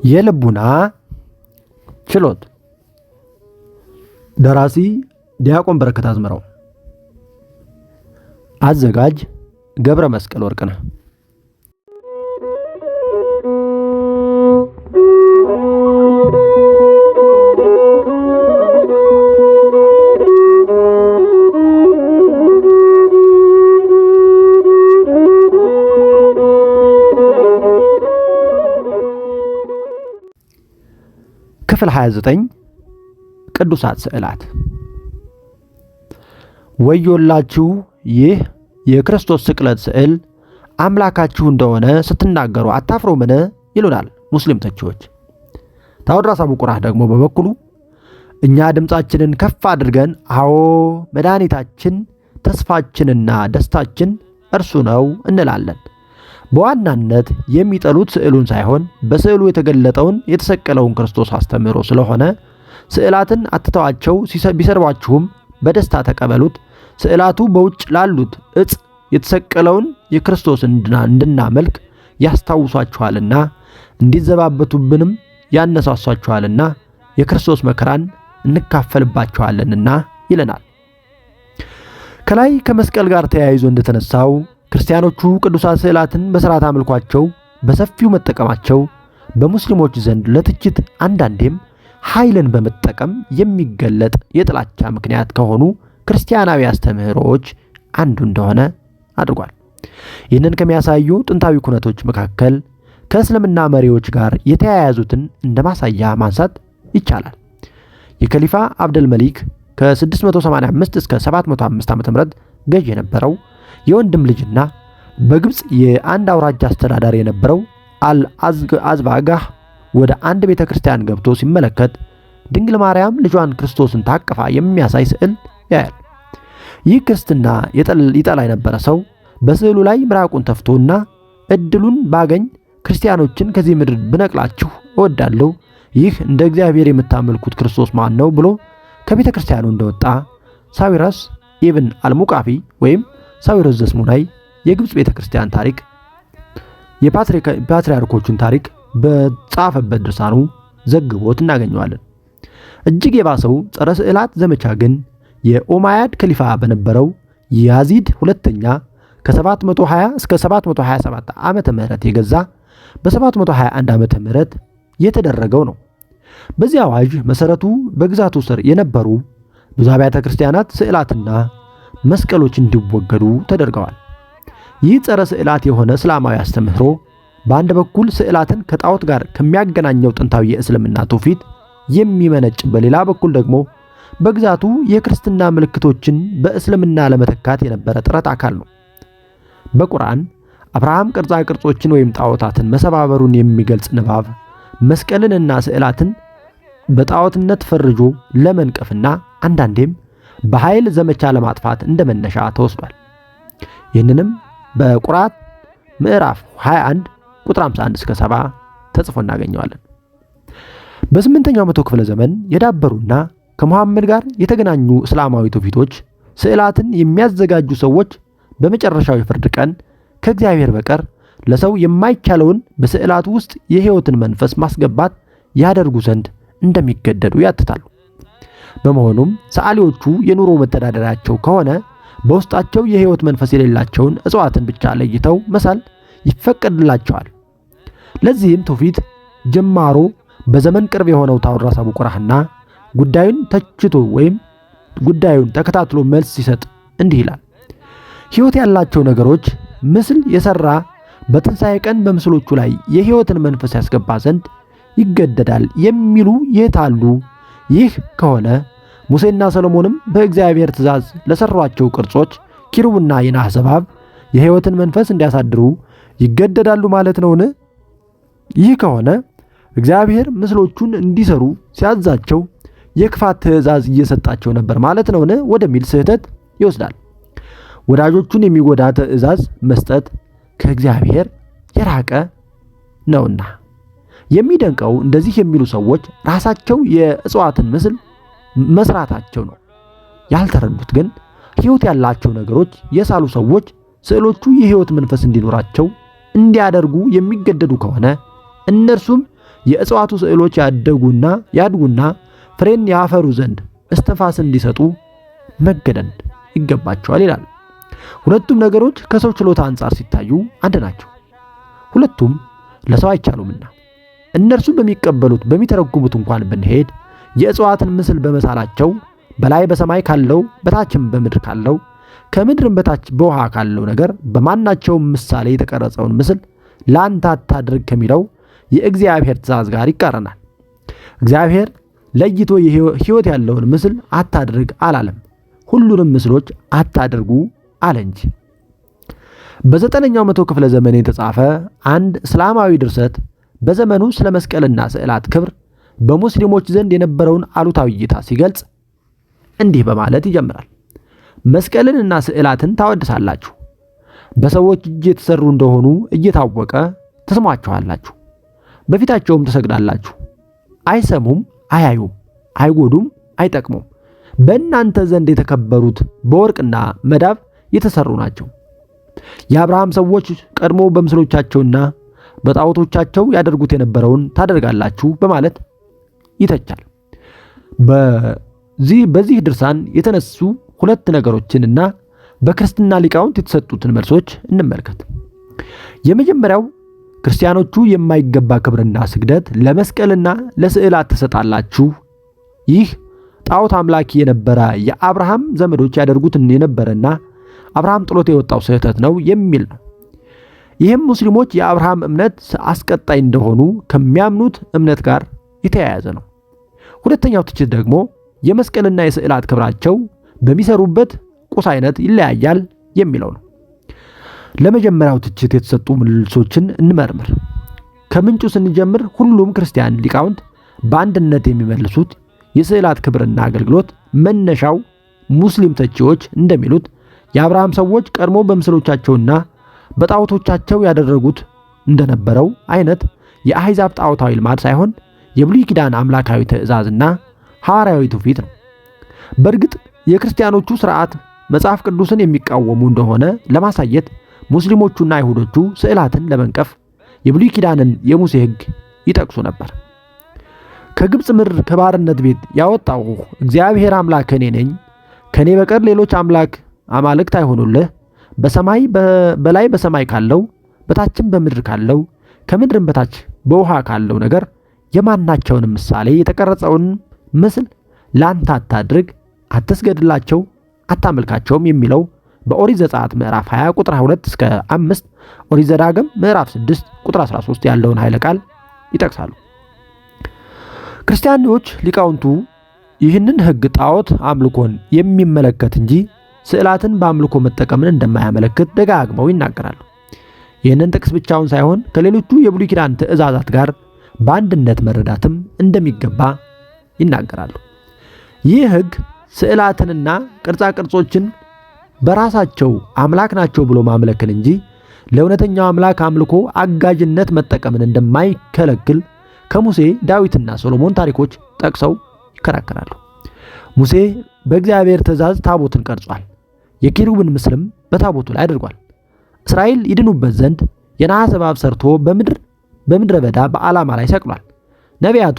የልቡና ችሎት። ደራሲ ዲያቆን በረከት አዝመራው። አዘጋጅ ገብረ መስቀል ወርቅነህ። ክፍል 29 ቅዱሳት ስዕላት። ወዮላችሁ ይህ የክርስቶስ ስቅለት ስዕል አምላካችሁ እንደሆነ ስትናገሩ አታፍሩምን? ይሉናል ሙስሊም ተቺዎች። ታወድራስ አቡቁራህ ደግሞ በበኩሉ እኛ ድምፃችንን ከፍ አድርገን አዎ መድኃኒታችን ተስፋችንና ደስታችን እርሱ ነው እንላለን። በዋናነት የሚጠሉት ስዕሉን ሳይሆን በስዕሉ የተገለጠውን የተሰቀለውን ክርስቶስ አስተምህሮ ስለሆነ ስዕላትን አትተዋቸው፣ ቢሰርቧችሁም በደስታ ተቀበሉት። ስዕላቱ በውጭ ላሉት እጽ የተሰቀለውን የክርስቶስን እንድናመልክ ያስታውሷችኋልና እንዲዘባበቱብንም ያነሳሷችኋልና የክርስቶስ መከራን እንካፈልባችኋለንና ይለናል። ከላይ ከመስቀል ጋር ተያይዞ እንደተነሳው ክርስቲያኖቹ ቅዱሳት ስዕላትን በሥርዓት አምልኳቸው በሰፊው መጠቀማቸው በሙስሊሞች ዘንድ ለትችት አንዳንዴም ኃይልን በመጠቀም የሚገለጥ የጥላቻ ምክንያት ከሆኑ ክርስቲያናዊ አስተምህሮዎች አንዱ እንደሆነ አድርጓል። ይህንን ከሚያሳዩ ጥንታዊ ኩነቶች መካከል ከእስልምና መሪዎች ጋር የተያያዙትን እንደ ማሳያ ማንሳት ይቻላል። የከሊፋ አብደል መሊክ ከ685 እስከ 705 ዓ.ም ገዥ የነበረው የወንድም ልጅና በግብጽ የአንድ አውራጃ አስተዳዳሪ የነበረው አልአዝባጋህ ወደ አንድ ቤተክርስቲያን ገብቶ ሲመለከት ድንግል ማርያም ልጇን ክርስቶስን ታቅፋ የሚያሳይ ስዕል ያያል። ይህ ክርስትና ይጠላ የነበረ ሰው በስዕሉ ላይ ምራቁን ተፍቶና እድሉን ባገኝ ክርስቲያኖችን ከዚህ ምድር ብነቅላችሁ እወዳለሁ፣ ይህ እንደ እግዚአብሔር የምታመልኩት ክርስቶስ ማን ነው ብሎ ከቤተክርስቲያኑ እንደወጣ ሳዊረስ ኢብን አልሙቃፊ ወይም ሳዊረስ ዘስሙናይ የግብጽ ቤተክርስቲያን ታሪክ የፓትርያርኮቹን ታሪክ በጻፈበት ድርሳኑ ዘግቦት እናገኘዋለን። እጅግ የባሰው ጸረ ስዕላት ዘመቻ ግን የኦማያድ ከሊፋ በነበረው ያዚድ ሁለተኛ ከ720 እስከ 727 ዓመተ ምህረት የገዛ በ721 ዓመተ ምህረት የተደረገው ነው። በዚህ አዋጅ መሰረቱ በግዛቱ ስር የነበሩ ብዙ አብያተ ክርስቲያናት ስዕላትና መስቀሎች እንዲወገዱ ተደርገዋል። ይህ ጸረ ስዕላት የሆነ እስላማዊ አስተምህሮ በአንድ በኩል ስዕላትን ከጣዖት ጋር ከሚያገናኘው ጥንታዊ የእስልምና ትውፊት የሚመነጭ፣ በሌላ በኩል ደግሞ በግዛቱ የክርስትና ምልክቶችን በእስልምና ለመተካት የነበረ ጥረት አካል ነው። በቁርአን አብርሃም ቅርጻ ቅርጾችን ወይም ጣዖታትን መሰባበሩን የሚገልጽ ንባብ መስቀልንና ስዕላትን በጣዖትነት ፈርጆ ለመንቀፍና አንዳንዴም በኃይል ዘመቻ ለማጥፋት እንደመነሻ ተወስዷል። ይህንንም በቁርአን ምዕራፍ 21 ቁጥር 51 እስከ 70 ተጽፎ እናገኘዋለን። በ8ኛው መቶ ክፍለ ዘመን የዳበሩና ከመሐመድ ጋር የተገናኙ እስላማዊ ትውፊቶች ስዕላትን የሚያዘጋጁ ሰዎች በመጨረሻው የፍርድ ቀን ከእግዚአብሔር በቀር ለሰው የማይቻለውን በስዕላቱ ውስጥ የሕይወትን መንፈስ ማስገባት ያደርጉ ዘንድ እንደሚገደዱ ያትታሉ። በመሆኑም ሰዓሊዎቹ የኑሮ መተዳደሪያቸው ከሆነ በውስጣቸው የሕይወት መንፈስ የሌላቸውን እጽዋትን ብቻ ለይተው መሳል ይፈቀድላቸዋል። ለዚህም ትውፊት ጀማሮ በዘመን ቅርብ የሆነው ታወድራስ አቡቁራህና ጉዳዩን ተችቶ ወይም ጉዳዩን ተከታትሎ መልስ ሲሰጥ እንዲህ ይላል። ሕይወት ያላቸው ነገሮች ምስል የሰራ በትንሣኤ ቀን በምስሎቹ ላይ የሕይወትን መንፈስ ያስገባ ዘንድ ይገደዳል የሚሉ የታሉ? ይህ ከሆነ ሙሴና ሰሎሞንም በእግዚአብሔር ትእዛዝ ለሰሯቸው ቅርጾች ኪሩብና የናስ እባብ የሕይወትን መንፈስ እንዲያሳድሩ ይገደዳሉ ማለት ነውን? ይህ ከሆነ እግዚአብሔር ምስሎቹን እንዲሰሩ ሲያዛቸው የክፋት ትእዛዝ እየሰጣቸው ነበር ማለት ነውን? ወደሚል ስህተት ይወስዳል። ወዳጆቹን የሚጎዳ ትእዛዝ መስጠት ከእግዚአብሔር የራቀ ነውና። የሚደንቀው እንደዚህ የሚሉ ሰዎች ራሳቸው የእጽዋትን ምስል መስራታቸው ነው። ያልተረዱት ግን ሕይወት ያላቸው ነገሮች የሳሉ ሰዎች ስዕሎቹ የሕይወት መንፈስ እንዲኖራቸው እንዲያደርጉ የሚገደዱ ከሆነ እነርሱም የእጽዋቱ ስዕሎች ያድጉና ፍሬን ያፈሩ ዘንድ እስትንፋስን እንዲሰጡ መገደድ ይገባቸዋል ይላል። ሁለቱም ነገሮች ከሰው ችሎታ አንጻር ሲታዩ አንድ ናቸው። ሁለቱም ለሰው አይቻሉምና እነርሱ በሚተረጉሙት እንኳን ብንሄድ የእጽዋትን ምስል በመሳላቸው በላይ በሰማይ ካለው በታችም በምድር ካለው ከምድርም በታች በውሃ ካለው ነገር በማናቸውም ምሳሌ የተቀረጸውን ምስል ላንተ አታድርግ ከሚለው የእግዚአብሔር ትእዛዝ ጋር ይቃረናል። እግዚአብሔር ለይቶ ሕይወት ያለውን ምስል አታድርግ አላለም። ሁሉንም ምስሎች አታድርጉ አለ እንጂ። በ9ኛው መቶ ክፍለ ዘመን የተጻፈ አንድ እስላማዊ ድርሰት በዘመኑ ስለ መስቀልና ስዕላት ክብር በሙስሊሞች ዘንድ የነበረውን አሉታዊ እይታ ሲገልጽ እንዲህ በማለት ይጀምራል። መስቀልንና ስዕላትን ታወድሳላችሁ፣ በሰዎች እጅ የተሰሩ እንደሆኑ እየታወቀ ትስሟቸዋላችሁ፣ በፊታቸውም ትሰግዳላችሁ። አይሰሙም፣ አያዩም፣ አይጎዱም፣ አይጠቅሙም። በእናንተ ዘንድ የተከበሩት በወርቅና መዳብ የተሰሩ ናቸው። የአብርሃም ሰዎች ቀድሞ በምስሎቻቸውና በጣዖቶቻቸው ያደርጉት የነበረውን ታደርጋላችሁ በማለት ይተቻል። በዚህ ድርሳን የተነሱ ሁለት ነገሮችንና በክርስትና ሊቃውንት የተሰጡትን መልሶች እንመልከት። የመጀመሪያው ክርስቲያኖቹ የማይገባ ክብርና ስግደት ለመስቀልና ለስዕላት ትሰጣላችሁ፣ ይህ ጣዖት አምላኪ የነበረ የአብርሃም ዘመዶች ያደርጉት የነበረና አብርሃም ጥሎት የወጣው ስህተት ነው የሚል ነው። ይህም ሙስሊሞች የአብርሃም እምነት አስቀጣይ እንደሆኑ ከሚያምኑት እምነት ጋር የተያያዘ ነው። ሁለተኛው ትችት ደግሞ የመስቀልና የስዕላት ክብራቸው በሚሰሩበት ቁስ አይነት ይለያያል የሚለው ነው። ለመጀመሪያው ትችት የተሰጡ መልሶችን እንመርምር። ከምንጩ ስንጀምር ሁሉም ክርስቲያን ሊቃውንት በአንድነት የሚመልሱት የስዕላት ክብርና አገልግሎት መነሻው ሙስሊም ተቺዎች እንደሚሉት የአብርሃም ሰዎች ቀድሞ በምስሎቻቸውና በጣዖቶቻቸው ያደረጉት እንደነበረው አይነት የአሕዛብ ጣዖታዊ ልማድ ሳይሆን የብሉይ ኪዳን አምላካዊ ትእዛዝና ሐዋርያዊ ትውፊት ነው። በእርግጥ የክርስቲያኖቹ ሥርዓት መጽሐፍ ቅዱስን የሚቃወሙ እንደሆነ ለማሳየት ሙስሊሞቹና አይሁዶቹ ስዕላትን ለመንቀፍ የብሉይ ኪዳንን የሙሴ ሕግ ይጠቅሱ ነበር። ከግብፅ ምድር ከባርነት ቤት ያወጣው እግዚአብሔር አምላክ እኔ ነኝ፣ ከኔ በቀር ሌሎች አማልክት አይሆኑልህ፣ በላይ በሰማይ ካለው በታችም በምድር ካለው ከምድርም በታች በውሃ ካለው ነገር የማናቸውን ምሳሌ የተቀረጸውን ምስል ላንተ አታድርግ፣ አትስገድላቸው፣ አታመልካቸውም የሚለው በኦሪት ዘጸአት ምዕራፍ 20 ቁጥር 2 እስከ 5፣ ኦሪት ዘዳግም ምዕራፍ 6 ቁጥር 13 ያለውን ኃይለ ቃል ይጠቅሳሉ። ክርስቲያኖች ሊቃውንቱ ይህንን ሕግ ጣዖት አምልኮን የሚመለከት እንጂ ስዕላትን በአምልኮ መጠቀምን እንደማያመለክት ደጋግመው ይናገራሉ። ይህንን ጥቅስ ብቻውን ሳይሆን ከሌሎቹ የብሉይ ኪዳን ትእዛዛት ጋር በአንድነት መረዳትም እንደሚገባ ይናገራሉ። ይህ ሕግ ስዕላትንና ቅርጻ ቅርጾችን በራሳቸው አምላክ ናቸው ብሎ ማምለክን እንጂ ለእውነተኛው አምላክ አምልኮ አጋዥነት መጠቀምን እንደማይከለክል ከሙሴ ዳዊትና ሶሎሞን ታሪኮች ጠቅሰው ይከራከራሉ። ሙሴ በእግዚአብሔር ትእዛዝ ታቦትን ቀርጿል። የኪሩብን ምስልም በታቦቱ ላይ አድርጓል። እስራኤል ይድኑበት ዘንድ የነሐስ እባብ ሰርቶ በምድረ በዳ በዓላማ ላይ ሰቅሏል። ነቢያቱ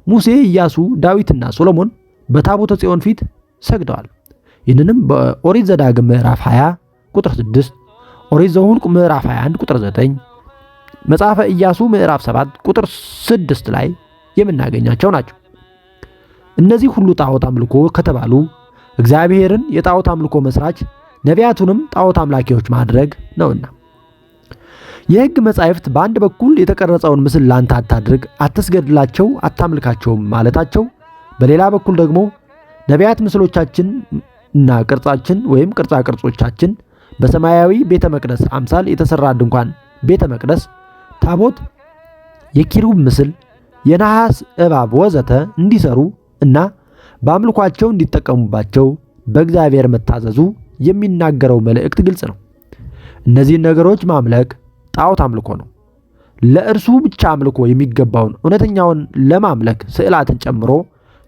ሙሴ፣ ኢያሱ፣ ዳዊትና ሶሎሞን በታቦተ ጽዮን ፊት ሰግደዋል። ይህንንም በኦሪት ዘዳግም ምዕራፍ 20 ቁጥር 6፣ ኦሪት ዘኍልቍ ምዕራፍ 21 ቁጥር 9፣ መጽሐፈ ኢያሱ ምዕራፍ 7 ቁጥር 6 ላይ የምናገኛቸው ናቸው። እነዚህ ሁሉ ጣዖት አምልኮ ከተባሉ እግዚአብሔርን የጣዖት አምልኮ መስራች ነቢያቱንም ጣዖት አምላኪዎች ማድረግ ነውና የሕግ መጻሕፍት በአንድ በኩል የተቀረጸውን ምስል ላንተ አታድርግ፣ አትስገድላቸው፣ አታምልካቸውም ማለታቸው፣ በሌላ በኩል ደግሞ ነቢያት ምስሎቻችን እና ቅርጻችን ወይም ቅርጻ ቅርጾቻችን በሰማያዊ ቤተ መቅደስ አምሳል የተሰራ ድንኳን ቤተ መቅደስ፣ ታቦት፣ የኪሩብ ምስል፣ የነሐስ እባብ ወዘተ እንዲሰሩ እና በአምልኳቸው እንዲጠቀሙባቸው በእግዚአብሔር መታዘዙ የሚናገረው መልእክት ግልጽ ነው። እነዚህን ነገሮች ማምለክ ጣዖት አምልኮ ነው። ለእርሱ ብቻ አምልኮ የሚገባውን እውነተኛውን ለማምለክ ስዕላትን ጨምሮ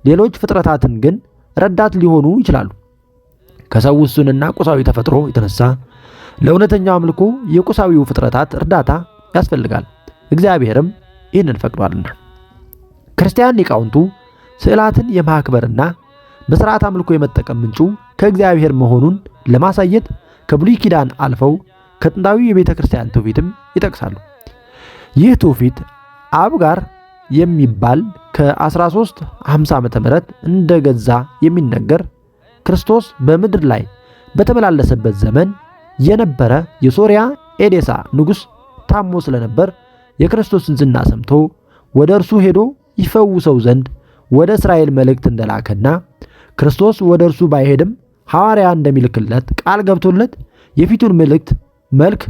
ሌሎች ፍጥረታትን ግን ረዳት ሊሆኑ ይችላሉ። ከሰው ውሱንና ቁሳዊ ተፈጥሮ የተነሳ ለእውነተኛው አምልኮ የቁሳዊው ፍጥረታት እርዳታ ያስፈልጋል። እግዚአብሔርም ይህንን ፈቅዷልና ክርስቲያን ሊቃውንቱ ስዕላትን የማክበርና በሥርዓት አምልኮ የመጠቀም ምንጩ ከእግዚአብሔር መሆኑን ለማሳየት ከብሉይ ኪዳን አልፈው ከጥንታዊ የቤተ ክርስቲያን ትውፊትም ይጠቅሳሉ። ይህ ትውፊት አብጋር የሚባል ከ1350 ዓመተ ምህረት እንደገዛ የሚነገር ክርስቶስ በምድር ላይ በተመላለሰበት ዘመን የነበረ የሶርያ ኤዴሳ ንጉሥ ታሞ ስለነበር የክርስቶስን ዝና ሰምቶ ወደ እርሱ ሄዶ ይፈውሰው ዘንድ ወደ እስራኤል መልእክት እንደላከና ክርስቶስ ወደ እርሱ ባይሄድም ሐዋርያ እንደሚልክለት ቃል ገብቶለት የፊቱን መልክ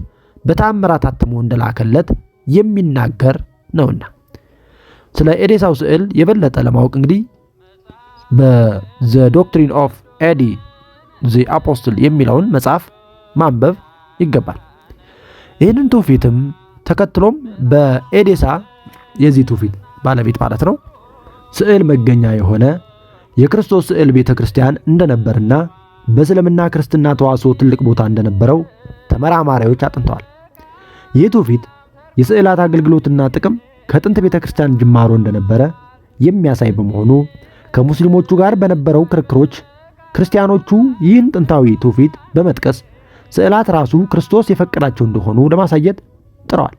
በታምራት አትሞ እንደላከለት የሚናገር ነውና ስለ ኤዴሳው ስዕል የበለጠ ለማወቅ እንግዲህ በዘ ዶክትሪን ኦፍ ኤዲ ዘ አፖስትል የሚለውን መጽሐፍ ማንበብ ይገባል። ይህንን ትውፊትም ተከትሎም በኤዴሳ የዚህ ትውፊት ባለቤት ማለት ነው ስዕል መገኛ የሆነ የክርስቶስ ስዕል ቤተ ክርስቲያን እንደነበርና በእስልምና ክርስትና ተዋጽኦ ትልቅ ቦታ እንደነበረው ተመራማሪዎች አጥንተዋል። ይህ ትውፊት የስዕላት አገልግሎትና ጥቅም ከጥንት ቤተ ክርስቲያን ጅማሮ እንደነበረ የሚያሳይ በመሆኑ ከሙስሊሞቹ ጋር በነበረው ክርክሮች ክርስቲያኖቹ ይህን ጥንታዊ ትውፊት በመጥቀስ ስዕላት ራሱ ክርስቶስ የፈቀዳቸው እንደሆኑ ለማሳየት ጥረዋል።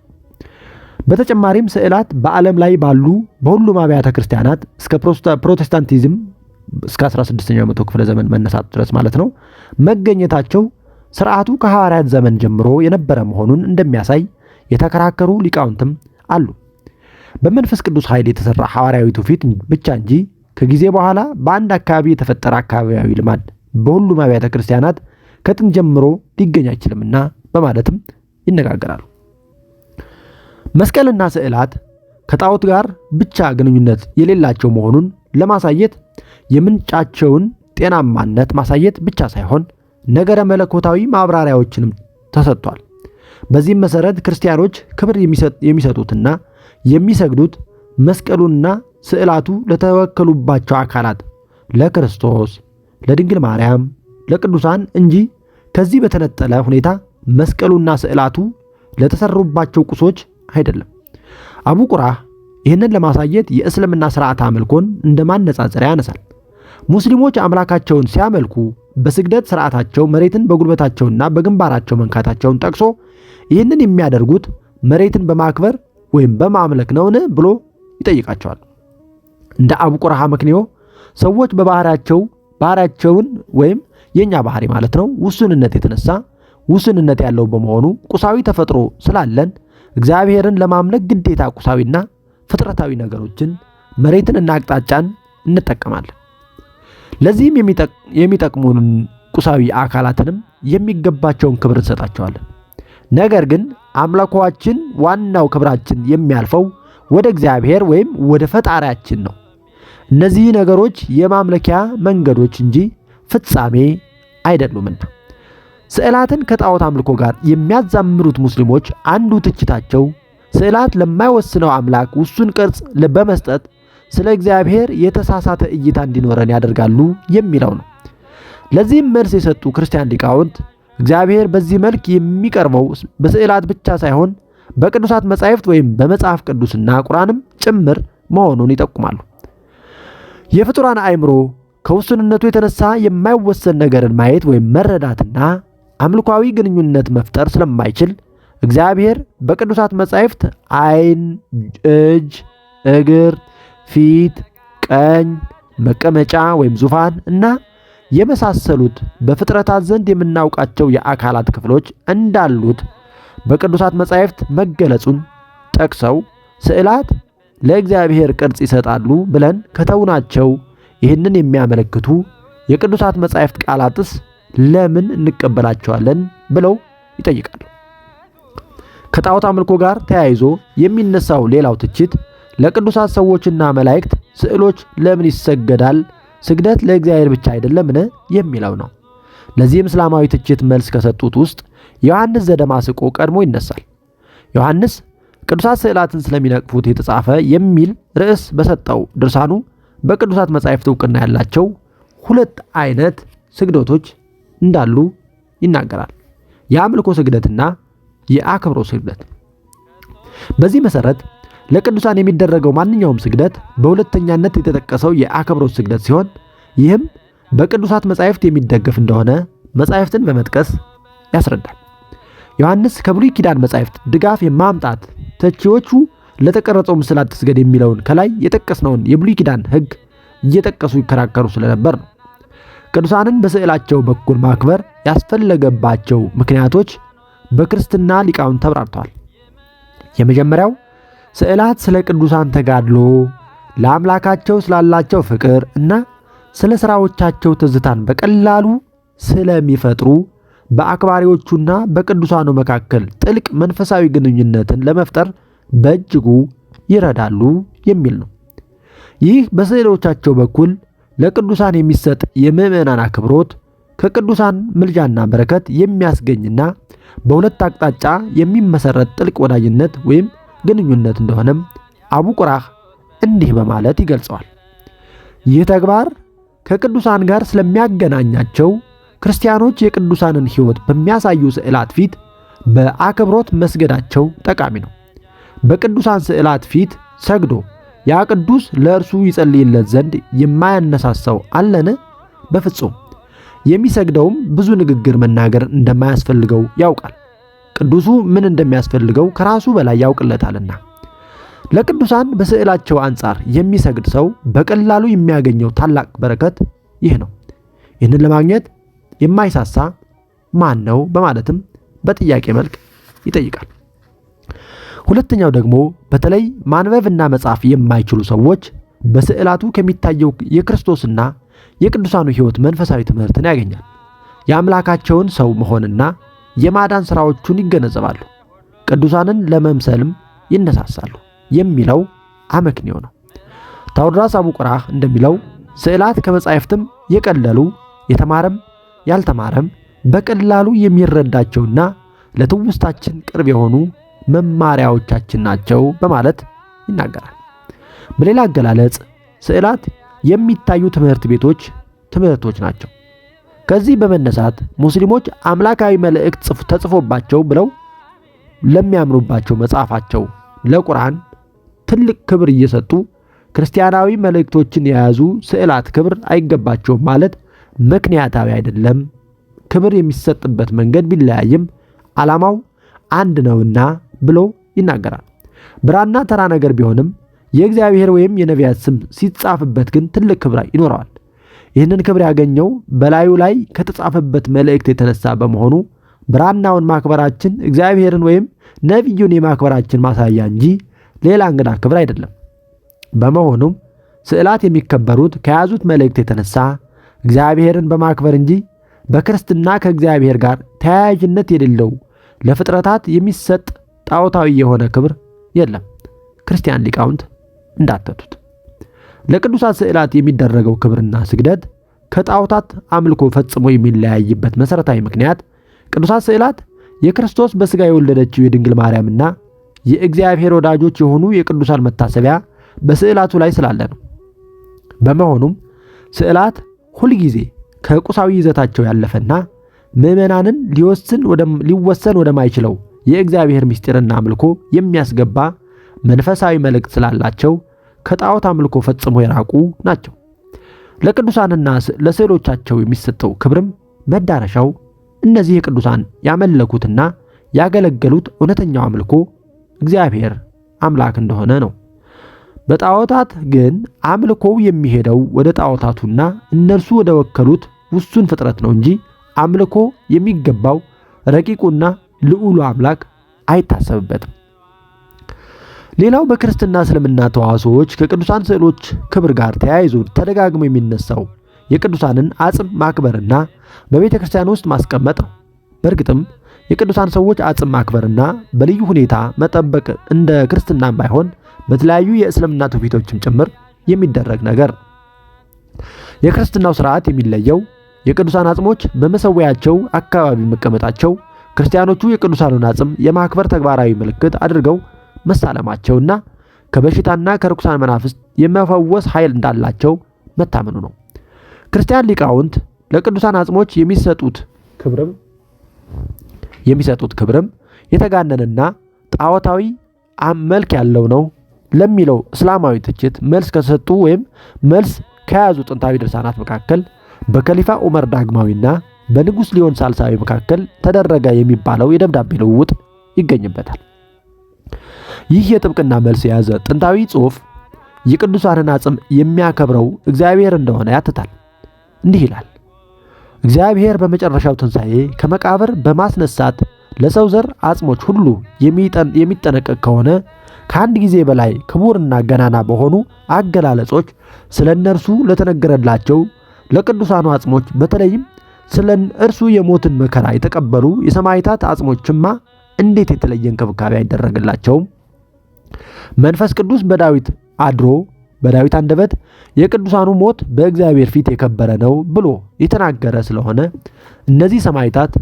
በተጨማሪም ስዕላት በዓለም ላይ ባሉ በሁሉም አብያተ ክርስቲያናት እስከ ፕሮቴስታንቲዝም እስከ 16ኛው መቶ ክፍለ ዘመን መነሳት ድረስ ማለት ነው መገኘታቸው ስርዓቱ ከሐዋርያት ዘመን ጀምሮ የነበረ መሆኑን እንደሚያሳይ የተከራከሩ ሊቃውንትም አሉ። በመንፈስ ቅዱስ ኃይል የተሰራ ሐዋርያዊ ትውፊት ብቻ እንጂ ከጊዜ በኋላ በአንድ አካባቢ የተፈጠረ አካባቢያዊ ልማድ በሁሉም አብያተ ክርስቲያናት ከጥንት ጀምሮ ሊገኝ አይችልምና በማለትም ይነጋገራሉ። መስቀልና ስዕላት ከጣዖት ጋር ብቻ ግንኙነት የሌላቸው መሆኑን ለማሳየት የምንጫቸውን ጤናማነት ማሳየት ብቻ ሳይሆን ነገረ መለኮታዊ ማብራሪያዎችንም ተሰጥቷል። በዚህም መሰረት ክርስቲያኖች ክብር የሚሰጡትና የሚሰግዱት መስቀሉና ስዕላቱ ለተወከሉባቸው አካላት ለክርስቶስ፣ ለድንግል ማርያም፣ ለቅዱሳን እንጂ ከዚህ በተነጠለ ሁኔታ መስቀሉና ስዕላቱ ለተሰሩባቸው ቁሶች አይደለም። አቡ ቁራህ ይህንን ለማሳየት የእስልምና ስርዓት አምልኮን እንደማነጻጸሪያ ያነሳል። ሙስሊሞች አምላካቸውን ሲያመልኩ በስግደት ስርዓታቸው መሬትን በጉልበታቸውና በግንባራቸው መንካታቸውን ጠቅሶ ይህንን የሚያደርጉት መሬትን በማክበር ወይም በማምለክ ነውን ብሎ ይጠይቃቸዋል። እንደ አቡ ቁራህ መክንዮ ሰዎች ባህሪያቸውን ወይም የኛ ባህሪ ማለት ነው ውሱንነት የተነሳ ውሱንነት ያለው በመሆኑ ቁሳዊ ተፈጥሮ ስላለን እግዚአብሔርን ለማምለክ ግዴታ ቁሳዊና ፍጥረታዊ ነገሮችን መሬትንና አቅጣጫን እንጠቀማለን። ለዚህም የሚጠቅሙንን ቁሳዊ አካላትንም የሚገባቸውን ክብር እንሰጣቸዋለን። ነገር ግን አምልኮአችን ዋናው ክብራችን የሚያልፈው ወደ እግዚአብሔር ወይም ወደ ፈጣሪያችን ነው። እነዚህ ነገሮች የማምለኪያ መንገዶች እንጂ ፍጻሜ አይደሉምና። ስዕላትን ከጣዖት አምልኮ ጋር የሚያዛምሩት ሙስሊሞች አንዱ ትችታቸው ስዕላት ለማይወስነው አምላክ ውሱን ቅርጽ በመስጠት ስለ እግዚአብሔር የተሳሳተ እይታ እንዲኖረን ያደርጋሉ የሚለው ነው። ለዚህም መልስ የሰጡ ክርስቲያን ሊቃውንት እግዚአብሔር በዚህ መልክ የሚቀርበው በስዕላት ብቻ ሳይሆን በቅዱሳት መጻሕፍት ወይም በመጽሐፍ ቅዱስና ቁርአንም ጭምር መሆኑን ይጠቁማሉ። የፍጡራን አእምሮ ከውሱንነቱ የተነሳ የማይወሰን ነገርን ማየት ወይም መረዳትና አምልኳዊ ግንኙነት መፍጠር ስለማይችል እግዚአብሔር በቅዱሳት መጻሕፍት ዓይን፣ እጅ፣ እግር፣ ፊት፣ ቀኝ፣ መቀመጫ ወይም ዙፋን እና የመሳሰሉት በፍጥረታት ዘንድ የምናውቃቸው የአካላት ክፍሎች እንዳሉት በቅዱሳት መጻሕፍት መገለጹን ጠቅሰው ስዕላት ለእግዚአብሔር ቅርጽ ይሰጣሉ ብለን ከተውናቸው ይህንን የሚያመለክቱ የቅዱሳት መጻሕፍት ቃላትስ ለምን እንቀበላቸዋለን ብለው ይጠይቃሉ። ከጣዖት አምልኮ ጋር ተያይዞ የሚነሳው ሌላው ትችት ለቅዱሳት ሰዎችና መላእክት ስዕሎች ለምን ይሰገዳል? ስግደት ለእግዚአብሔር ብቻ አይደለምን? የሚለው ነው። ለዚህም እስላማዊ ትችት መልስ ከሰጡት ውስጥ ዮሐንስ ዘደማስቆ ቀድሞ ይነሳል። ዮሐንስ ቅዱሳት ስዕላትን ስለሚነቅፉት የተጻፈ የሚል ርዕስ በሰጠው ድርሳኑ በቅዱሳት መጻሕፍት ዕውቅና ያላቸው ሁለት አይነት ስግደቶች እንዳሉ ይናገራል። የአምልኮ ስግደትና የአክብሮ ስግደት። በዚህ መሰረት ለቅዱሳን የሚደረገው ማንኛውም ስግደት በሁለተኛነት የተጠቀሰው የአክብሮት ስግደት ሲሆን ይህም በቅዱሳት መጻሕፍት የሚደገፍ እንደሆነ መጻሕፍትን በመጥቀስ ያስረዳል። ዮሐንስ ከብሉይ ኪዳን መጻሕፍት ድጋፍ የማምጣት ተቺዎቹ ለተቀረጸው ምስል አትስገድ የሚለውን ከላይ የጠቀስነውን የብሉይ ኪዳን ሕግ እየጠቀሱ ይከራከሩ ስለነበር ነው። ቅዱሳንን በስዕላቸው በኩል ማክበር ያስፈለገባቸው ምክንያቶች በክርስትና ሊቃውንት ተብራርተዋል። የመጀመሪያው ስዕላት ስለ ቅዱሳን ተጋድሎ፣ ለአምላካቸው ስላላቸው ፍቅር እና ስለ ሥራዎቻቸው ትዝታን በቀላሉ ስለሚፈጥሩ በአክባሪዎቹና በቅዱሳኑ መካከል ጥልቅ መንፈሳዊ ግንኙነትን ለመፍጠር በእጅጉ ይረዳሉ የሚል ነው። ይህ በስዕሎቻቸው በኩል ለቅዱሳን የሚሰጥ የምዕመናን አክብሮት ከቅዱሳን ምልጃና በረከት የሚያስገኝና በሁለት አቅጣጫ የሚመሰረት ጥልቅ ወዳጅነት ወይም ግንኙነት እንደሆነም አቡ ቁራህ እንዲህ በማለት ይገልጸዋል። ይህ ተግባር ከቅዱሳን ጋር ስለሚያገናኛቸው ክርስቲያኖች የቅዱሳንን ሕይወት በሚያሳዩ ስዕላት ፊት በአክብሮት መስገዳቸው ጠቃሚ ነው። በቅዱሳን ስዕላት ፊት ሰግዶ ያ ቅዱስ ለእርሱ ይጸልይለት ዘንድ የማያነሳሳው አለን? በፍጹም። የሚሰግደውም ብዙ ንግግር መናገር እንደማያስፈልገው ያውቃል። ቅዱሱ ምን እንደሚያስፈልገው ከራሱ በላይ ያውቅለታልና። ለቅዱሳን በስዕላቸው አንጻር የሚሰግድ ሰው በቀላሉ የሚያገኘው ታላቅ በረከት ይህ ነው። ይህንን ለማግኘት የማይሳሳ ማን ነው? በማለትም በጥያቄ መልክ ይጠይቃል። ሁለተኛው ደግሞ በተለይ ማንበብና መጻፍ የማይችሉ ሰዎች በስዕላቱ ከሚታየው የክርስቶስና የቅዱሳኑ ሕይወት መንፈሳዊ ትምህርትን ያገኛል። የአምላካቸውን ሰው መሆንና የማዳን ሥራዎቹን ይገነዘባሉ። ቅዱሳንን ለመምሰልም ይነሳሳሉ የሚለው አመክንዮ ነው። ታዎድራስ አቡ ቁራህ እንደሚለው ስዕላት ከመጻሕፍትም የቀለሉ የተማረም ያልተማረም በቀላሉ የሚረዳቸውና ለትውስታችን ቅርብ የሆኑ መማሪያዎቻችን ናቸው በማለት ይናገራል። በሌላ አገላለጽ ስዕላት የሚታዩ ትምህርቶች ናቸው። ከዚህ በመነሳት ሙስሊሞች አምላካዊ መልእክት ተጽፎባቸው ብለው ለሚያምኑባቸው መጽሐፋቸው ለቁርአን ትልቅ ክብር እየሰጡ ክርስቲያናዊ መልእክቶችን የያዙ ስዕላት ክብር አይገባቸውም ማለት ምክንያታዊ አይደለም። ክብር የሚሰጥበት መንገድ ቢለያይም ዓላማው አንድ ነውና ብሎ ይናገራል። ብራና ተራ ነገር ቢሆንም የእግዚአብሔር ወይም የነቢያት ስም ሲጻፍበት ግን ትልቅ ክብር ይኖረዋል። ይህንን ክብር ያገኘው በላዩ ላይ ከተጻፈበት መልእክት የተነሳ በመሆኑ ብራናውን ማክበራችን እግዚአብሔርን ወይም ነቢዩን የማክበራችን ማሳያ እንጂ ሌላ እንግዳ ክብር አይደለም። በመሆኑም ስዕላት የሚከበሩት ከያዙት መልእክት የተነሳ እግዚአብሔርን በማክበር እንጂ በክርስትና ከእግዚአብሔር ጋር ተያያዥነት የሌለው ለፍጥረታት የሚሰጥ ጣዖታዊ የሆነ ክብር የለም። ክርስቲያን ሊቃውንት እንዳተቱት ለቅዱሳት ስዕላት የሚደረገው ክብርና ስግደት ከጣዖታት አምልኮ ፈጽሞ የሚለያይበት መሰረታዊ ምክንያት ቅዱሳት ስዕላት የክርስቶስ በሥጋ የወለደችው የድንግል ማርያምና የእግዚአብሔር ወዳጆች የሆኑ የቅዱሳን መታሰቢያ በስዕላቱ ላይ ስላለ ነው። በመሆኑም ስዕላት ሁልጊዜ ከቁሳዊ ይዘታቸው ያለፈና ምዕመናንን ሊወሰን ወደማይችለው የእግዚአብሔር ምስጢርና አምልኮ የሚያስገባ መንፈሳዊ መልእክት ስላላቸው ከጣዖት አምልኮ ፈጽሞ የራቁ ናቸው። ለቅዱሳንና ለስዕሎቻቸው የሚሰጠው ክብርም መዳረሻው እነዚህ የቅዱሳን ያመለኩትና ያገለገሉት እውነተኛው አምልኮ እግዚአብሔር አምላክ እንደሆነ ነው። በጣዖታት ግን አምልኮው የሚሄደው ወደ ጣዖታቱና እነርሱ ወደ ወከሉት ውሱን ፍጥረት ነው እንጂ አምልኮ የሚገባው ረቂቁና ልዑሉ አምላክ አይታሰብበትም። ሌላው በክርስትና እስልምና ተዋሶዎች ከቅዱሳን ስዕሎች ክብር ጋር ተያይዞ ተደጋግሞ የሚነሳው የቅዱሳንን አጽም ማክበርና በቤተ ክርስቲያን ውስጥ ማስቀመጥ ነው። በእርግጥም የቅዱሳን ሰዎች አጽም ማክበርና በልዩ ሁኔታ መጠበቅ እንደ ክርስትናም ባይሆን በተለያዩ የእስልምና ትውፊቶችም ጭምር የሚደረግ ነገር ነው። የክርስትናው ስርዓት የሚለየው የቅዱሳን አጽሞች በመሰዊያቸው አካባቢ መቀመጣቸው ክርስቲያኖቹ የቅዱሳኑን አጽም የማክበር ተግባራዊ ምልክት አድርገው መሳለማቸውና ከበሽታና ከርኩሳን መናፍስት የመፈወስ ኃይል እንዳላቸው መታመኑ ነው። ክርስቲያን ሊቃውንት ለቅዱሳን አጽሞች የሚሰጡት ክብርም የተጋነነና ጣዖታዊ መልክ ያለው ነው ለሚለው እስላማዊ ትችት መልስ ከሰጡ ወይም መልስ ከያዙ ጥንታዊ ድርሳናት መካከል በከሊፋ ዑመር ዳግማዊና በንጉስ ሊዮን ሳልሳዊ መካከል ተደረገ የሚባለው የደብዳቤ ልውውጥ ይገኝበታል። ይህ የጥብቅና መልስ የያዘ ጥንታዊ ጽሑፍ የቅዱሳንን አጽም የሚያከብረው እግዚአብሔር እንደሆነ ያትታል። እንዲህ ይላል። እግዚአብሔር በመጨረሻው ትንሣኤ ከመቃብር በማስነሳት ለሰው ዘር አጽሞች ሁሉ የሚጠነቀቅ ከሆነ ከአንድ ጊዜ በላይ ክቡርና ገናና በሆኑ አገላለጾች ስለ እነርሱ ለተነገረላቸው ለቅዱሳኑ አጽሞች በተለይም ስለ እርሱ የሞትን መከራ የተቀበሉ የሰማዕታት አጽሞችማ እንዴት የተለየ እንክብካቤ አይደረግላቸውም? መንፈስ ቅዱስ በዳዊት አድሮ በዳዊት አንደበት የቅዱሳኑ ሞት በእግዚአብሔር ፊት የከበረ ነው ብሎ የተናገረ ስለሆነ እነዚህ ሰማዕታት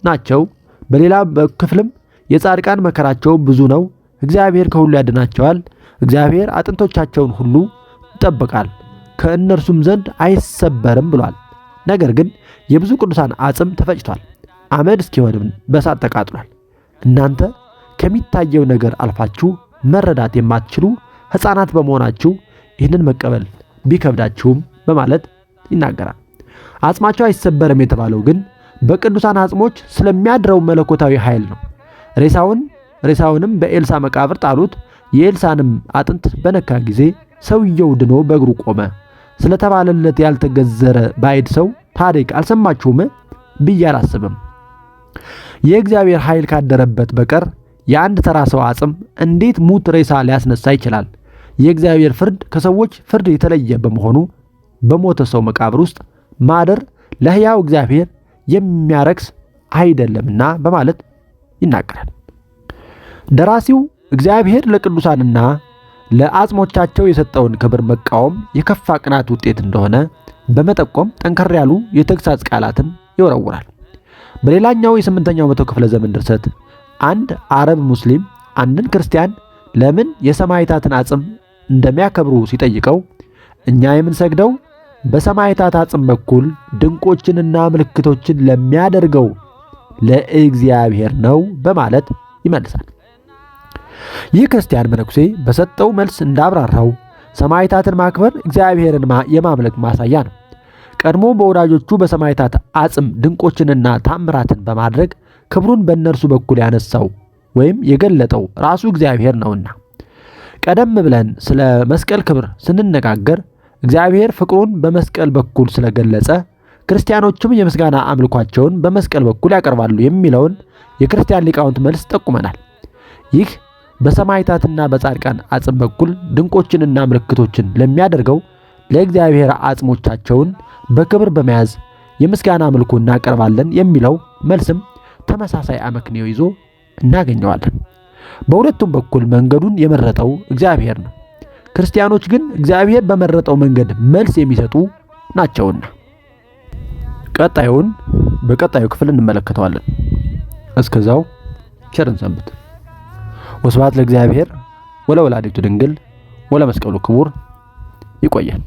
ናቸው። በሌላ ክፍልም የጻድቃን መከራቸው ብዙ ነው፣ እግዚአብሔር ከሁሉ ያድናቸዋል። እግዚአብሔር አጥንቶቻቸውን ሁሉ ይጠብቃል፣ ከእነርሱም ዘንድ አይሰበርም ብሏል። ነገር ግን የብዙ ቅዱሳን አጽም ተፈጭቷል፣ አመድ እስኪሆንም በእሳት ተቃጥሏል። እናንተ ከሚታየው ነገር አልፋችሁ መረዳት የማትችሉ ሕፃናት በመሆናችሁ ይህንን መቀበል ቢከብዳችሁም በማለት ይናገራል። አጽማቸው አይሰበርም የተባለው ግን በቅዱሳን አጽሞች ስለሚያድረው መለኮታዊ ኃይል ነው። ሬሳውንም በኤልሳ መቃብር ጣሉት። የኤልሳንም አጥንት በነካ ጊዜ ሰውየው ድኖ በእግሩ ቆመ ስለተባለለት ያልተገዘረ ባዕድ ሰው ታሪክ አልሰማችሁም ብዬ አላስብም። የእግዚአብሔር ኃይል ካደረበት በቀር የአንድ ተራ ሰው አጽም እንዴት ሙት ሬሳ ሊያስነሳ ይችላል? የእግዚአብሔር ፍርድ ከሰዎች ፍርድ የተለየ በመሆኑ በሞተ ሰው መቃብር ውስጥ ማደር ለሕያው እግዚአብሔር የሚያረክስ አይደለምና በማለት ይናገራል። ደራሲው እግዚአብሔር ለቅዱሳንና ለአጽሞቻቸው የሰጠውን ክብር መቃወም የከፋ ቅናት ውጤት እንደሆነ በመጠቆም ጠንከር ያሉ የተግሳጽ ቃላትን ይወረውራል። በሌላኛው የ8ኛው መቶ ክፍለ ዘመን ድርሰት አንድ አረብ ሙስሊም አንድን ክርስቲያን ለምን የሰማዕታትን አጽም እንደሚያከብሩ ሲጠይቀው እኛ የምንሰግደው በሰማዕታት አጽም በኩል ድንቆችንና ምልክቶችን ለሚያደርገው ለእግዚአብሔር ነው በማለት ይመልሳል። ይህ ክርስቲያን መነኩሴ በሰጠው መልስ እንዳብራራው ሰማዕታትን ማክበር እግዚአብሔርን የማምለክ ማሳያ ነው። ቀድሞ በወዳጆቹ በሰማዕታት አጽም ድንቆችንና ታምራትን በማድረግ ክብሩን በእነርሱ በኩል ያነሳው ወይም የገለጠው ራሱ እግዚአብሔር ነውና። ቀደም ብለን ስለ መስቀል ክብር ስንነጋገር እግዚአብሔር ፍቅሩን በመስቀል በኩል ስለገለጸ ክርስቲያኖችም የምስጋና አምልኳቸውን በመስቀል በኩል ያቀርባሉ የሚለውን የክርስቲያን ሊቃውንት መልስ ጠቁመናል። ይህ በሰማዕታትና በጻድቃን አጽም በኩል ድንቆችንና ምልክቶችን ለሚያደርገው ለእግዚአብሔር አጽሞቻቸውን በክብር በመያዝ የምስጋና አምልኮ እናቀርባለን የሚለው መልስም ተመሳሳይ አመክንዮ ይዞ እናገኘዋለን። በሁለቱም በኩል መንገዱን የመረጠው እግዚአብሔር ነው። ክርስቲያኖች ግን እግዚአብሔር በመረጠው መንገድ መልስ የሚሰጡ ናቸውና። ቀጣዩን በቀጣዩ ክፍል እንመለከተዋለን። እስከዛው ቸርን ሰንብት። ወስብሐት ለእግዚአብሔር ወለወላዲቱ ድንግል ወለመስቀሉ ክቡር። ይቆያል።